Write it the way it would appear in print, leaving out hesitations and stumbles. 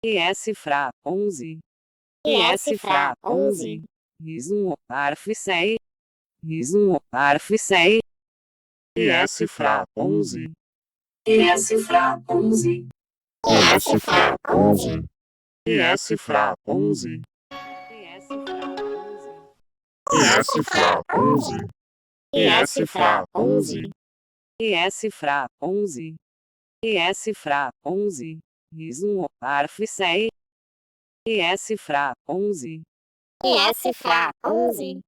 ES Fra 11. ES Fra 11. Risum Arficei. Risum Arficei. ES Fra 11. ES Fra 11. ES Fra 11. ES Fra 11. ES Fra 11. ES Fra 11. ES Fra 11. ES Fra 11. Risum Arficei. ES Fra 11. ES Fra 11.